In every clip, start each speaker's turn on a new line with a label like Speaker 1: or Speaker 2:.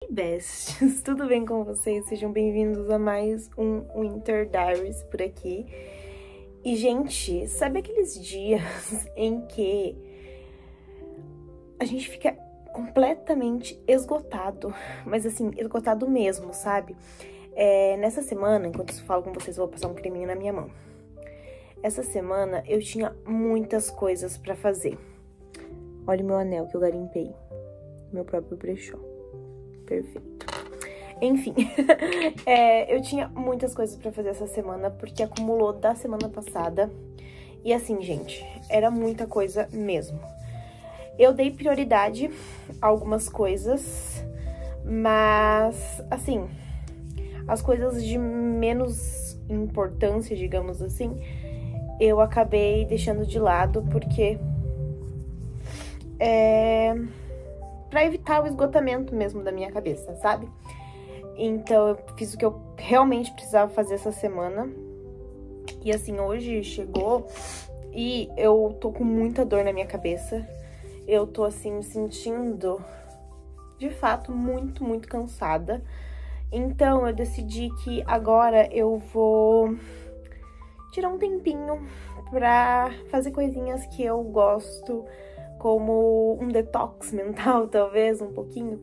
Speaker 1: besties! Tudo bem com vocês? Sejam bem-vindos a mais um Winter Diaries por aqui. E, gente, sabe aqueles dias em que a gente fica completamente esgotado? Mas, assim, esgotado mesmo, sabe? Nessa semana, enquanto eu falo com vocês, eu vou passar um creminho na minha mão. Essa semana eu tinha muitas coisas pra fazer. Olha o meu anel que eu garimpei. Meu próprio brechó. Perfeito. Enfim, eu tinha muitas coisas pra fazer essa semana, porque acumulou da semana passada. E assim, gente, era muita coisa mesmo. Eu dei prioridade a algumas coisas, mas, assim, as coisas de menos importância, digamos assim, eu acabei deixando de lado, porque pra evitar o esgotamento mesmo da minha cabeça, sabe? Então, eu fiz o que eu realmente precisava fazer essa semana. E assim, hoje chegou e eu tô com muita dor na minha cabeça. Eu tô assim, me sentindo, de fato, muito, muito cansada. Então, eu decidi que agora eu vou tirar um tempinho pra fazer coisinhas que eu gosto, como um detox mental, talvez, um pouquinho.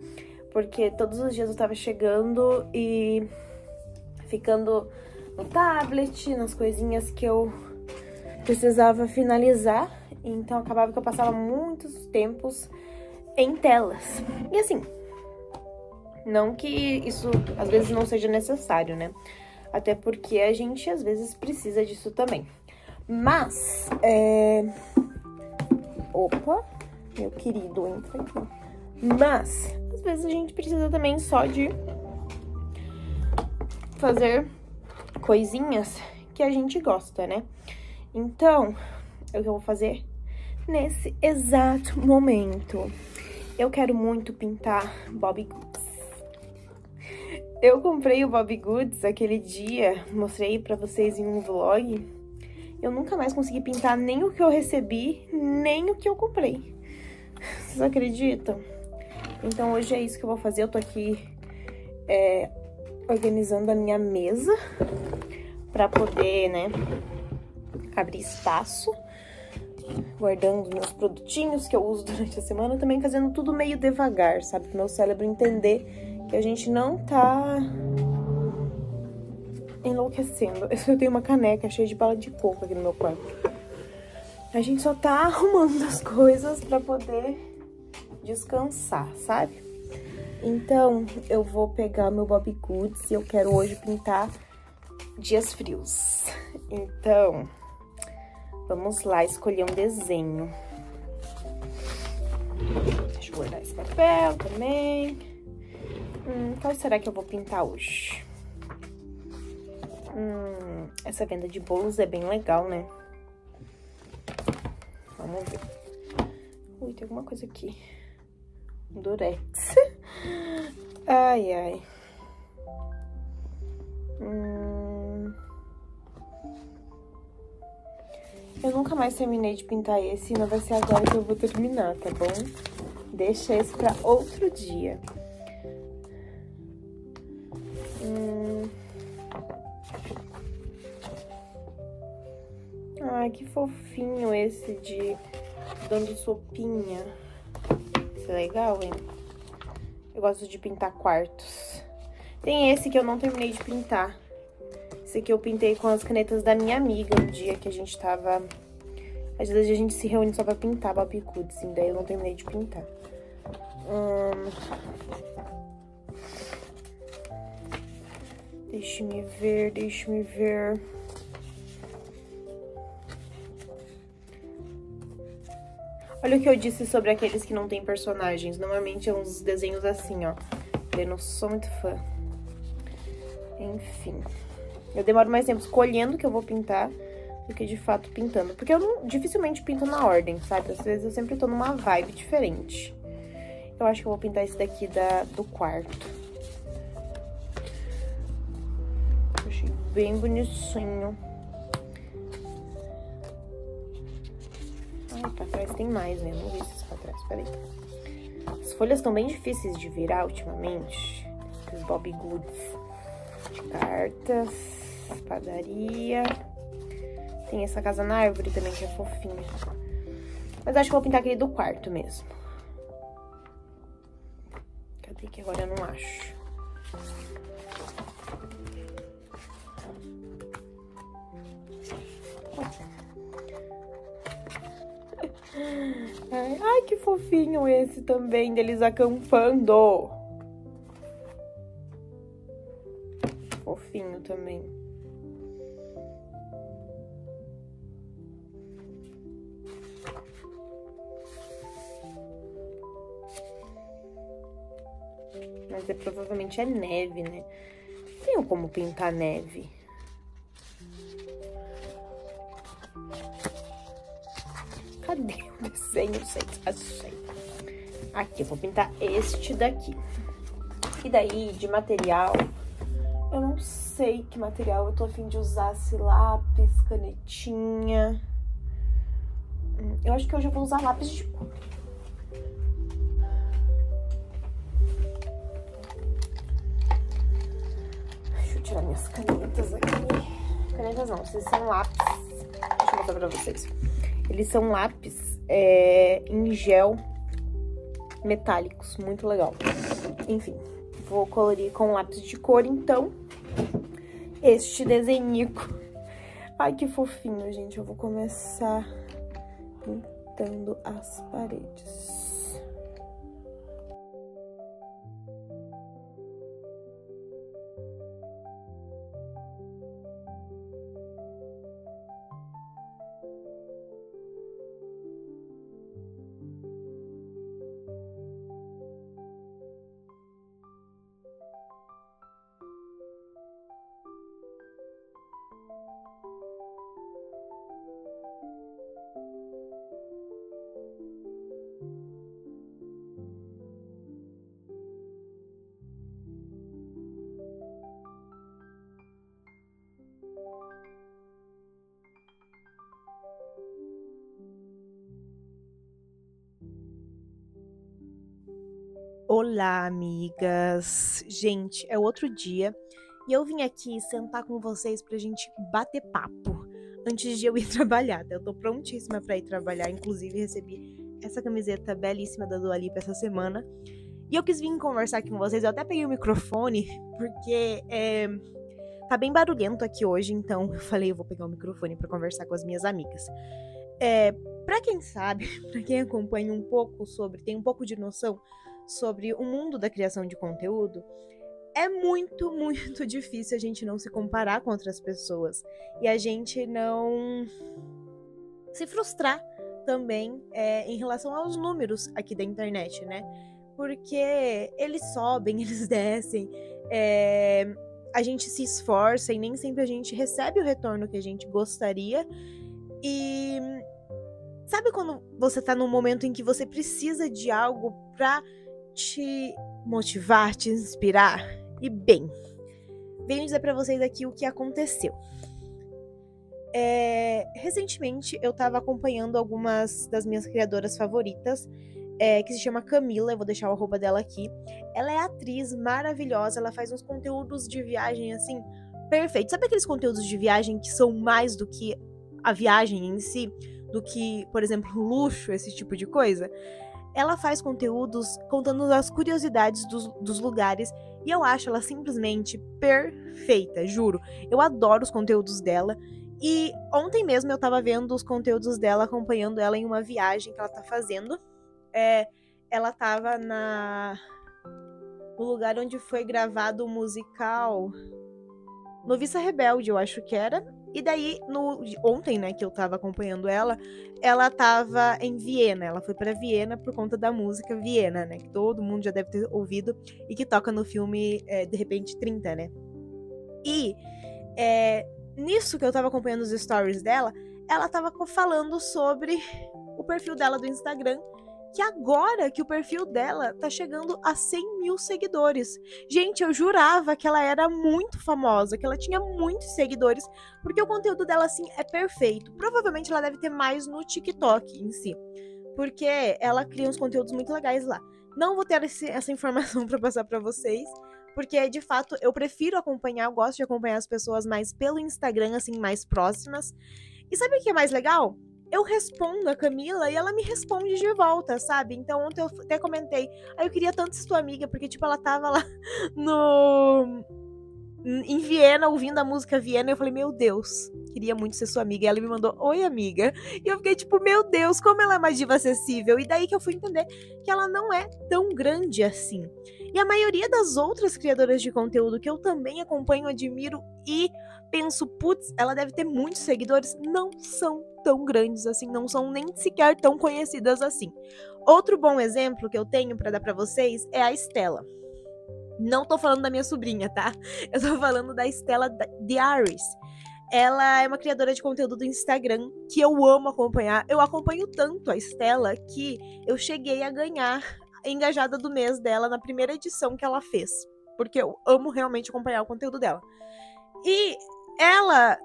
Speaker 1: Porque todos os dias eu tava chegando e ficando no tablet, nas coisinhas que eu precisava finalizar. Então, acabava que eu passava muitos tempos em telas. E assim, não que isso às vezes não seja necessário, né? Até porque a gente às vezes precisa disso também. Mas, Opa, meu querido, entra aqui. Mas, às vezes a gente precisa também só de fazer coisinhas que a gente gosta, né? Então, é o que eu vou fazer nesse exato momento. Eu quero muito pintar Bobbie Goods. Eu comprei o Bobbie Goods aquele dia, mostrei pra vocês em um vlog. Eu nunca mais consegui pintar nem o que eu recebi, nem o que eu comprei. Vocês acreditam? Então, hoje é isso que eu vou fazer. Eu tô aqui organizando a minha mesa pra poder, né, abrir espaço. Guardando meus produtinhos que eu uso durante a semana. Também fazendo tudo meio devagar, sabe? Pro meu cérebro entender que a gente não tá enlouquecendo. Eu tenho uma caneca cheia de bala de coco aqui no meu quarto. A gente só tá arrumando as coisas pra poder descansar, sabe? Então, eu vou pegar meu Bobbie Goods e eu quero hoje pintar dias frios. Então, vamos lá escolher um desenho. Deixa eu guardar esse papel também. Qual será que eu vou pintar hoje? Essa venda de bolos é bem legal, né? Vamos ver. Ui, tem alguma coisa aqui. Durex. Ai, ai. Eu nunca mais terminei de pintar esse, não vai ser agora que eu vou terminar, tá bom? Deixa esse pra outro dia. Ai, que fofinho esse de dando sopinha. Isso é legal, hein? Eu gosto de pintar quartos. Tem esse que eu não terminei de pintar. Esse aqui eu pintei com as canetas da minha amiga um dia que a gente tava... Às vezes a gente se reúne só pra pintar Bobbie Goods, assim, daí eu não terminei de pintar. Deixa-me ver. Olha o que eu disse sobre aqueles que não tem personagens. Normalmente é uns desenhos assim, ó. Eu não sou muito fã. Enfim. Eu demoro mais tempo escolhendo o que eu vou pintar do que de fato pintando. Porque eu dificilmente pinto na ordem, sabe? Às vezes eu sempre tô numa vibe diferente. Eu acho que eu vou pintar esse daqui do quarto. Achei bem bonitinho. Ai, pra trás tem mais, né? Vamos ver se pra trás, peraí. folhas estão bem difíceis de virar ultimamente. Os Bobbie Goods de cartas, padaria. Tem essa casa na árvore também, que é fofinha. Mas acho que vou pintar aquele do quarto mesmo. Cadê que agora eu não acho? Ai, que fofinho esse também, deles acampando. Fofinho também. Mas provavelmente é neve, né? Não tenho como pintar neve. Cadê o desenho? Achei. Aqui, eu vou pintar este daqui. E daí, de material, eu não sei que material eu tô a fim de usar. Esse lápis, canetinha. Eu acho que hoje eu vou usar lápis de cor. Deixa eu tirar minhas canetas aqui. Canetas não, esses são lápis. Deixa eu mostrar pra vocês. Eles são lápis em gel metálicos, muito legal. Enfim, vou colorir com lápis de cor, então, este desenhico. Ai, que fofinho, gente. Eu vou começar pintando as paredes. Olá, amigas! Gente, é outro dia e eu vim aqui sentar com vocês pra gente bater papo antes de eu ir trabalhar. Eu tô prontíssima pra ir trabalhar, inclusive recebi essa camiseta belíssima da Dua Lipa essa semana. E eu quis vir conversar aqui com vocês, eu até peguei o microfone, porque tá bem barulhento aqui hoje, então eu falei, eu vou pegar o microfone pra conversar com as minhas amigas. Pra quem sabe, pra quem acompanha um pouco tem um pouco de noção sobre o mundo da criação de conteúdo, é muito, muito difícil a gente não se comparar com outras pessoas e a gente não se frustrar também em relação aos números aqui da internet, né? Porque eles sobem, eles descem, a gente se esforça e nem sempre a gente recebe o retorno que a gente gostaria. E sabe quando você tá num momento em que você precisa de algo pra te motivar, te inspirar? E bem, venho dizer pra vocês aqui o que aconteceu. Recentemente eu tava acompanhando algumas das minhas criadoras favoritas, que se chama Camila, eu vou deixar o arroba dela aqui. Ela é atriz maravilhosa, ela faz uns conteúdos de viagem assim, perfeitos. Sabe aqueles conteúdos de viagem que são mais do que a viagem em si? Do que, por exemplo, luxo, esse tipo de coisa? Ela faz conteúdos contando as curiosidades dos lugares e eu acho ela simplesmente perfeita, juro. Eu adoro os conteúdos dela e ontem mesmo eu tava vendo os conteúdos dela, acompanhando ela em uma viagem que ela tá fazendo. Ela tava no lugar onde foi gravado o musical Noviça Rebelde, eu acho que era. E daí, ontem, né, que eu tava acompanhando ela tava em Viena. Ela foi pra Viena por conta da música Viena, né, que todo mundo já deve ter ouvido e que toca no filme De Repente 30, né. E nisso que eu tava acompanhando os stories dela, ela tava falando sobre o perfil dela do Instagram, que agora que o perfil dela tá chegando a 100 mil seguidores. Gente, eu jurava que ela era muito famosa, que ela tinha muitos seguidores, porque o conteúdo dela, assim, é perfeito. Provavelmente ela deve ter mais no TikTok em si, porque ela cria uns conteúdos muito legais lá. não vou ter essa informação pra passar pra vocês, porque, de fato, eu prefiro acompanhar, eu gosto de acompanhar as pessoas mais pelo Instagram, assim, mais próximas. E sabe o que é mais legal? Eu respondo a Camila e ela me responde de volta, sabe? Então, ontem eu até comentei, eu queria tanto ser tua amiga, porque, tipo, ela tava lá em Viena, ouvindo a música Viena, eu falei, meu Deus, queria muito ser sua amiga. E ela me mandou, oi, amiga. E eu fiquei tipo, meu Deus, como ela é uma diva acessível. E daí que eu fui entender que ela não é tão grande assim. E a maioria das outras criadoras de conteúdo que eu também acompanho, admiro e penso, putz, ela deve ter muitos seguidores, não são tão grandes assim, não são nem sequer tão conhecidas assim. Outro bom exemplo que eu tenho pra dar pra vocês é a Estela. Não tô falando da minha sobrinha, tá? Eu tô falando da Estela Diaries. Ela é uma criadora de conteúdo do Instagram que eu amo acompanhar. Eu acompanho tanto a Estela que eu cheguei a ganhar a engajada do mês dela na primeira edição que ela fez. Porque eu amo realmente acompanhar o conteúdo dela. E ela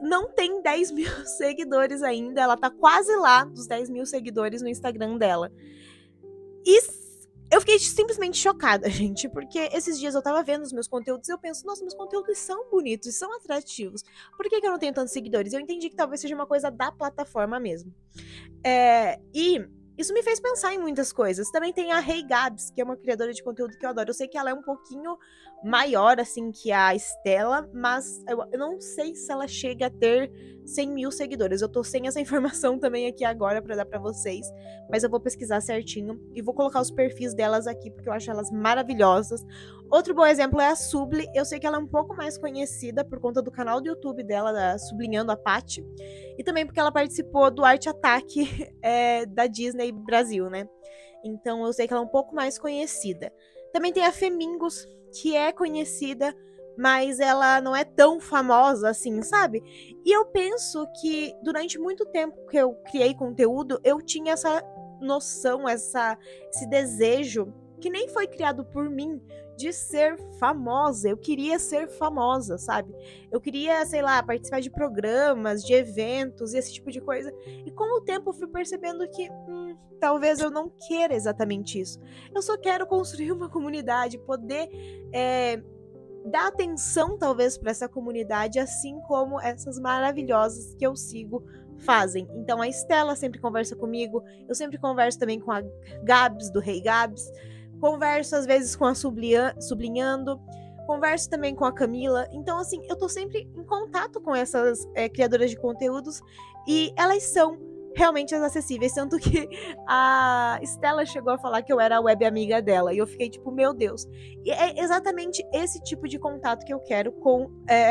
Speaker 1: não tem 10 mil seguidores ainda. Ela tá quase lá dos 10 mil seguidores no Instagram dela. E eu fiquei simplesmente chocada, gente, porque esses dias eu tava vendo os meus conteúdos e eu penso, nossa, meus conteúdos são bonitos, são atrativos. Por que eu não tenho tantos seguidores? Eu entendi que talvez seja uma coisa da plataforma mesmo. E isso me fez pensar em muitas coisas. Também tem a Hey Gabs, que é uma criadora de conteúdo que eu adoro. Eu sei que ela é um pouquinho maior, assim, que a Estela, mas eu não sei se ela chega a ter 100 mil seguidores. Eu tô sem essa informação também aqui agora pra dar pra vocês, mas eu vou pesquisar certinho e vou colocar os perfis delas aqui, porque eu acho elas maravilhosas. Outro bom exemplo é a Subli. Eu sei que ela é um pouco mais conhecida por conta do canal do YouTube dela, da Sublinhando a Paty, e também porque ela participou do Arte Ataque da Disney Brasil, né? Então eu sei que ela é um pouco mais conhecida. Também tem a Femingos, que é conhecida, mas ela não é tão famosa assim, sabe? E eu penso que durante muito tempo que eu criei conteúdo, eu tinha essa noção, esse desejo, que nem foi criado por mim, de ser famosa. Eu queria ser famosa, sabe? Eu queria, sei lá, participar de programas, de eventos e esse tipo de coisa. E com o tempo eu fui percebendo que talvez eu não queira exatamente isso. Eu só quero construir uma comunidade, poder dar atenção talvez para essa comunidade, assim como essas maravilhosas que eu sigo fazem. Então a Estela sempre conversa comigo, eu sempre converso também com a Gabs, do Hey Gabs, converso às vezes com a Sublinhando, converso também com a Camila. Então assim, eu tô sempre em contato com essas criadoras de conteúdos e elas são realmente acessíveis, tanto que a Estela chegou a falar que eu era a web amiga dela, e eu fiquei tipo, meu Deus. E é exatamente esse tipo de contato que eu quero com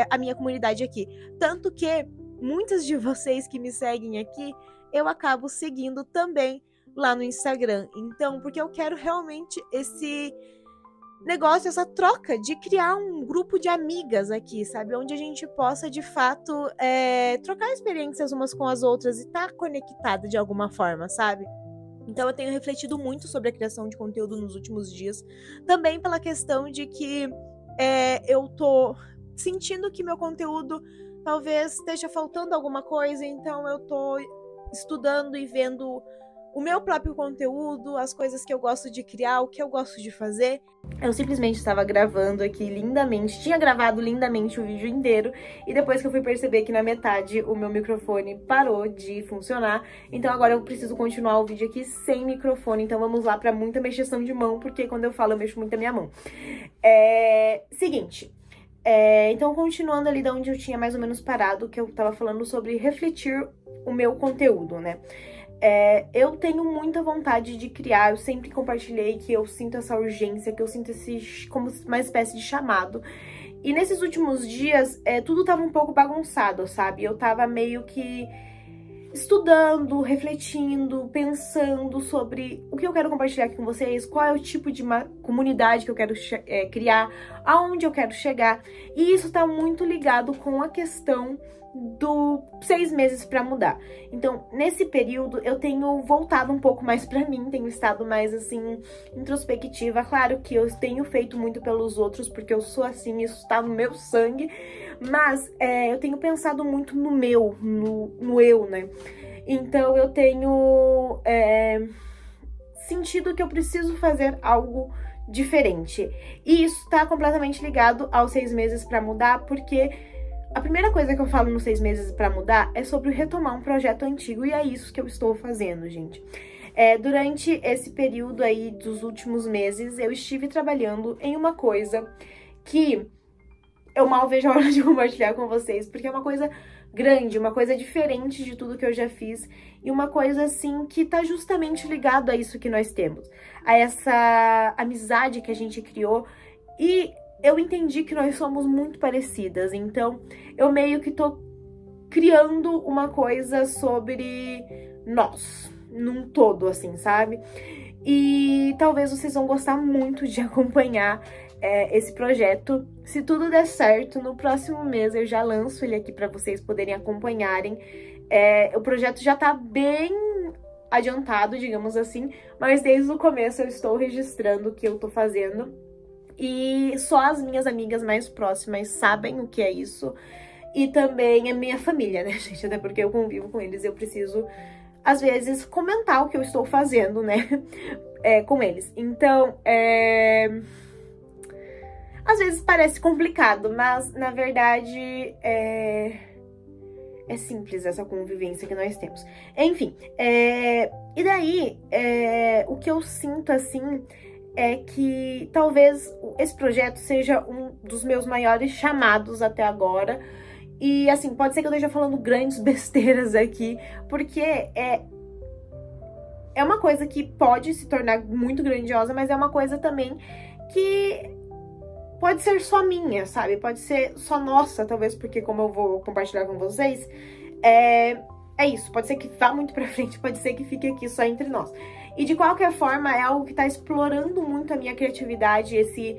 Speaker 1: a minha comunidade aqui. Tanto que muitas de vocês que me seguem aqui, eu acabo seguindo também lá no Instagram. Então, porque eu quero realmente esse negócio, essa troca de criar um grupo de amigas aqui, sabe? Onde a gente possa, de fato, trocar experiências umas com as outras e estar conectada de alguma forma, sabe? Então eu tenho refletido muito sobre a criação de conteúdo nos últimos dias. Também pela questão de que eu tô sentindo que meu conteúdo talvez esteja faltando alguma coisa, então eu tô estudando e vendo o meu próprio conteúdo, as coisas que eu gosto de criar, o que eu gosto de fazer. Eu simplesmente estava gravando aqui lindamente, tinha gravado lindamente o vídeo inteiro, e depois que eu fui perceber que na metade o meu microfone parou de funcionar, então agora eu preciso continuar o vídeo aqui sem microfone, então vamos lá para muita mexação de mão, porque quando eu falo eu mexo muito a minha mão. Seguinte, então continuando ali de onde eu tinha mais ou menos parado, que eu tava falando sobre refletir o meu conteúdo, né? Eu tenho muita vontade de criar, eu sempre compartilhei que eu sinto essa urgência, que eu sinto como uma espécie de chamado. E nesses últimos dias, tudo tava um pouco bagunçado, sabe? Eu tava meio que estudando, refletindo, pensando sobre o que eu quero compartilhar aqui com vocês, qual é o tipo de comunidade que eu quero criar, aonde eu quero chegar. E isso tá muito ligado com a questão do 6 meses pra mudar. Então, nesse período, eu tenho voltado um pouco mais pra mim, tenho estado mais, assim, introspectiva. Claro que eu tenho feito muito pelos outros, porque eu sou assim, isso tá no meu sangue, mas eu tenho pensado muito no meu, no eu, né? Então, eu tenho sentido que eu preciso fazer algo diferente. E isso tá completamente ligado aos 6 meses pra mudar, porque a primeira coisa que eu falo nos 6 meses pra mudar é sobre retomar um projeto antigo, e é isso que eu estou fazendo, gente. Durante esse período aí dos últimos meses, eu estive trabalhando em uma coisa que eu mal vejo a hora de compartilhar com vocês, porque é uma coisa grande, uma coisa diferente de tudo que eu já fiz, e uma coisa, assim, que tá justamente ligado a isso que nós temos, a essa amizade que a gente criou, e eu entendi que nós somos muito parecidas, então eu meio que tô criando uma coisa sobre nós, num todo, assim, sabe? E talvez vocês vão gostar muito de acompanhar esse projeto. Se tudo der certo, no próximo mês eu já lanço ele aqui para vocês poderem acompanharem. O projeto já tá bem adiantado, digamos assim, mas desde o começo eu estou registrando o que eu tô fazendo. E só as minhas amigas mais próximas sabem o que é isso. E também a minha família, né, gente? Até porque eu convivo com eles, eu preciso, às vezes, comentar o que eu estou fazendo, né, com eles. Então, às vezes parece complicado, mas, na verdade, é simples essa convivência que nós temos. Enfim, e daí, o que eu sinto, assim, é que talvez esse projeto seja um dos meus maiores chamados até agora. E, assim, pode ser que eu esteja falando grandes besteiras aqui, porque é uma coisa que pode se tornar muito grandiosa, mas é uma coisa também que pode ser só minha, sabe? Pode ser só nossa, talvez, porque como eu vou compartilhar com vocês, é isso. Pode ser que vá muito pra frente, pode ser que fique aqui só entre nós. E, de qualquer forma, é algo que tá explorando muito a minha criatividade, esse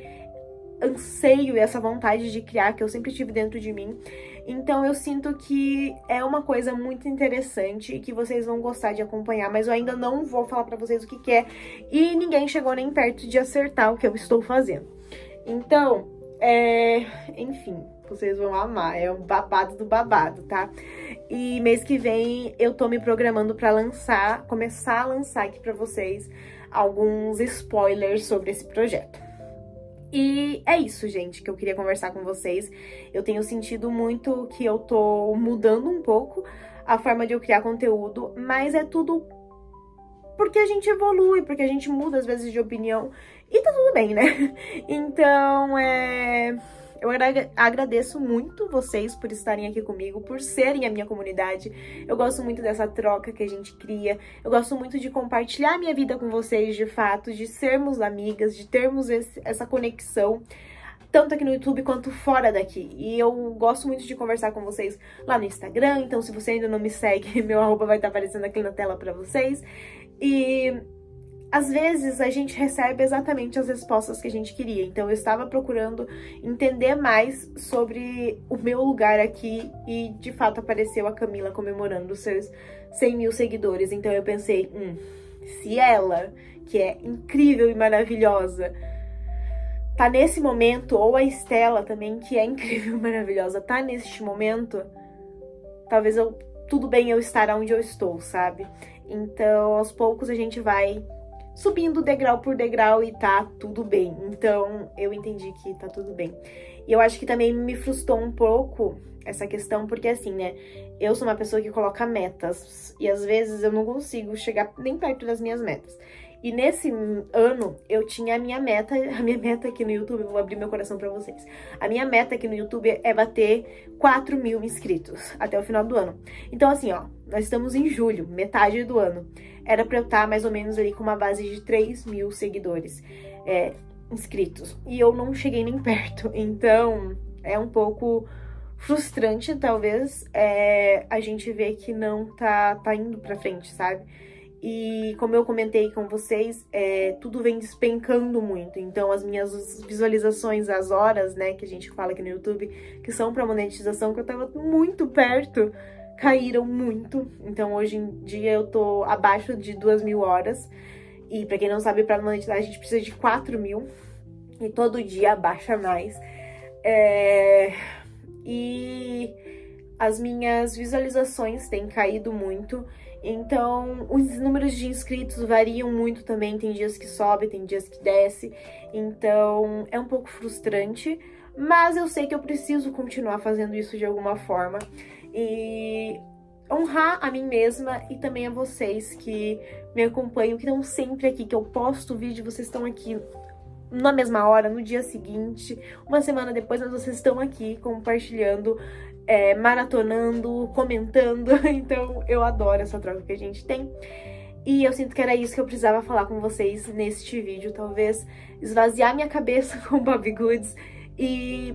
Speaker 1: anseio e essa vontade de criar que eu sempre tive dentro de mim. Então eu sinto que é uma coisa muito interessante e que vocês vão gostar de acompanhar, mas eu ainda não vou falar pra vocês o que é, e ninguém chegou nem perto de acertar o que eu estou fazendo. Então, enfim, vocês vão amar, é um babado do babado, tá? E mês que vem eu tô me programando pra começar a lançar aqui pra vocês alguns spoilers sobre esse projeto. E é isso, gente, que eu queria conversar com vocês. Eu tenho sentido muito que eu tô mudando um pouco a forma de eu criar conteúdo, mas é tudo porque a gente evolui, porque a gente muda às vezes de opinião, e tá tudo bem, né? Então, eu agradeço muito vocês por estarem aqui comigo, por serem a minha comunidade. Eu gosto muito dessa troca que a gente cria. Eu gosto muito de compartilhar minha vida com vocês, de fato, de sermos amigas, de termos essa conexão, tanto aqui no YouTube quanto fora daqui. E eu gosto muito de conversar com vocês lá no Instagram, então se você ainda não me segue, meu arroba vai estar aparecendo aqui na tela pra vocês. E às vezes a gente recebe exatamente as respostas que a gente queria. Então eu estava procurando entender mais sobre o meu lugar aqui e de fato apareceu a Camila comemorando os seus 100 mil seguidores. Então eu pensei, se ela, que é incrível e maravilhosa, tá nesse momento, ou a Estela também, que é incrível e maravilhosa, tá neste momento, talvez tudo bem eu estar onde eu estou, sabe? Então aos poucos a gente vai subindo degrau por degrau e tá tudo bem. Então, eu entendi que tá tudo bem. E eu acho que também me frustrou um pouco essa questão, porque assim, né, eu sou uma pessoa que coloca metas, e às vezes eu não consigo chegar nem perto das minhas metas. E nesse ano, eu tinha a minha meta aqui no YouTube, eu vou abrir meu coração pra vocês. A minha meta aqui no YouTube é bater 4 mil inscritos até o final do ano. Então assim, ó, nós estamos em julho, metade do ano. Era pra eu estar mais ou menos ali com uma base de 3 mil seguidores inscritos. E eu não cheguei nem perto, então é um pouco frustrante, talvez, a gente ver que não tá indo pra frente, sabe? E como eu comentei com vocês, tudo vem despencando muito. Então as minhas visualizações, as horas, né, que a gente fala aqui no YouTube, que são pra monetização, que eu tava muito perto, caíram muito. Então hoje em dia eu tô abaixo de 2.000 horas. E pra quem não sabe, pra monetizar a gente precisa de 4 mil. E todo dia abaixa mais. E as minhas visualizações têm caído muito. Então, os números de inscritos variam muito também, tem dias que sobe, tem dias que desce, então é um pouco frustrante, mas eu sei que eu preciso continuar fazendo isso de alguma forma e honrar a mim mesma e também a vocês que me acompanham, que estão sempre aqui, que eu posto o vídeo, vocês estão aqui na mesma hora, no dia seguinte, uma semana depois, mas vocês estão aqui compartilhando, maratonando, comentando, então eu adoro essa troca que a gente tem. E eu sinto que era isso que eu precisava falar com vocês neste vídeo, talvez esvaziar minha cabeça com o Bobbie Goods e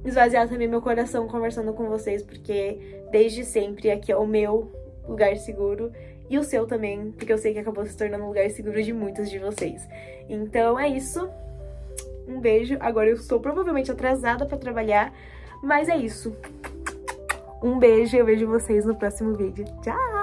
Speaker 1: esvaziar também meu coração conversando com vocês, porque desde sempre aqui é o meu lugar seguro e o seu também, porque eu sei que acabou se tornando um lugar seguro de muitos de vocês. Então é isso, um beijo. Agora eu estou provavelmente atrasada pra trabalhar, mas é isso. Um beijo e eu vejo vocês no próximo vídeo. Tchau!